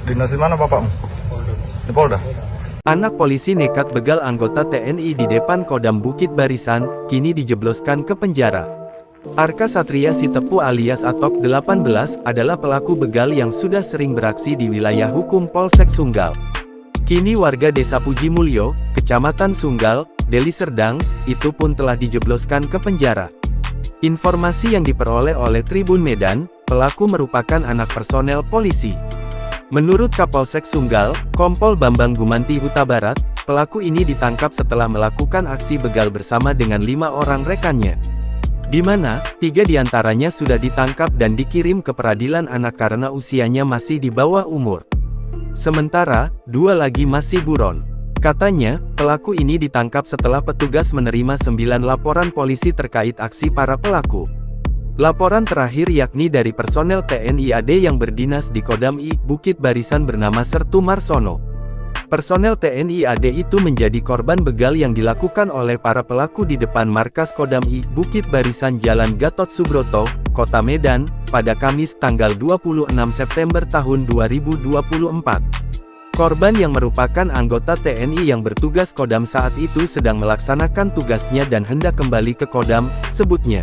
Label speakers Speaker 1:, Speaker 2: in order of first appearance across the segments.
Speaker 1: Dinas di mana bapakmu? Di Polda.
Speaker 2: Anak polisi nekat begal anggota TNI di depan Kodam Bukit Barisan, kini dijebloskan ke penjara. Arka Satria Sitepu alias Atok 18 adalah pelaku begal yang sudah sering beraksi di wilayah hukum Polsek Sunggal. Kini warga Desa Puji Mulyo, Kecamatan Sunggal, Deli Serdang, itu pun telah dijebloskan ke penjara. Informasi yang diperoleh oleh Tribun Medan, pelaku merupakan anak personel polisi. Menurut Kapolsek Sunggal, Kompol Bambang Gumanti Huta Barat, pelaku ini ditangkap setelah melakukan aksi begal bersama dengan 5 orang rekannya. Di mana, 3 diantaranya sudah ditangkap dan dikirim ke peradilan anak karena usianya masih di bawah umur. Sementara, 2 lagi masih buron. Katanya, pelaku ini ditangkap setelah petugas menerima 9 laporan polisi terkait aksi para pelaku. Laporan terakhir yakni dari personel TNI AD yang berdinas di Kodam I Bukit Barisan bernama Sertu Marsono. Personel TNI AD itu menjadi korban begal yang dilakukan oleh para pelaku di depan markas Kodam I Bukit Barisan Jalan Gatot Subroto, Kota Medan, pada Kamis tanggal 26 September tahun 2024. Korban yang merupakan anggota TNI yang bertugas Kodam saat itu sedang melaksanakan tugasnya dan hendak kembali ke Kodam, sebutnya.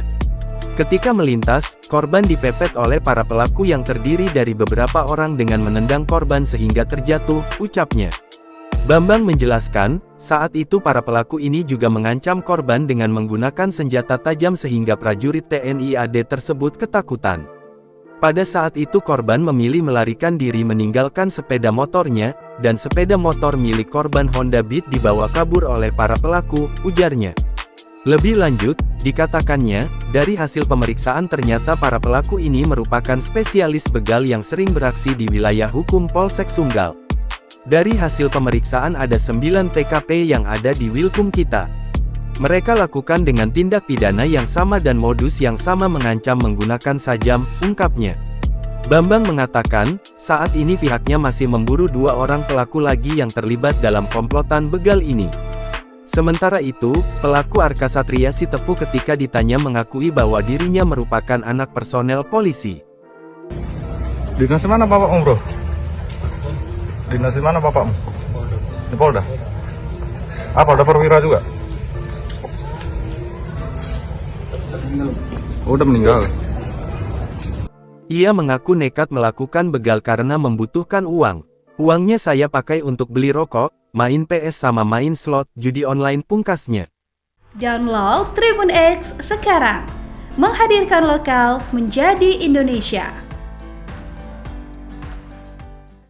Speaker 2: Ketika melintas, korban dipepet oleh para pelaku yang terdiri dari beberapa orang dengan menendang korban sehingga terjatuh, ucapnya. Bambang menjelaskan, saat itu para pelaku ini juga mengancam korban dengan menggunakan senjata tajam sehingga prajurit TNI AD tersebut ketakutan. Pada saat itu korban memilih melarikan diri meninggalkan sepeda motornya, dan sepeda motor milik korban Honda Beat dibawa kabur oleh para pelaku, ujarnya. Lebih lanjut, dikatakannya, dari hasil pemeriksaan ternyata para pelaku ini merupakan spesialis begal yang sering beraksi di wilayah hukum Polsek Sunggal. Dari hasil pemeriksaan ada 9 TKP yang ada di Wilkum kita. Mereka lakukan dengan tindak pidana yang sama dan modus yang sama mengancam menggunakan sajam, ungkapnya. Bambang mengatakan, saat ini pihaknya masih memburu 2 orang pelaku lagi yang terlibat dalam komplotan begal ini. Sementara itu, pelaku Arka Satria Sitepu ketika ditanya mengakui bahwa dirinya merupakan anak personel polisi.
Speaker 1: Dinas di mana bapakmu, bro? Dinas di mana bapakmu? Di Polda. Apa, ada perwira juga? Oh, udah meninggal.
Speaker 2: Ia mengaku nekat melakukan begal karena membutuhkan uang. Uangnya saya pakai untuk beli rokok, main PS sama main slot judi online, pungkasnya.
Speaker 3: Download Tribun X sekarang. Menghadirkan lokal menjadi Indonesia.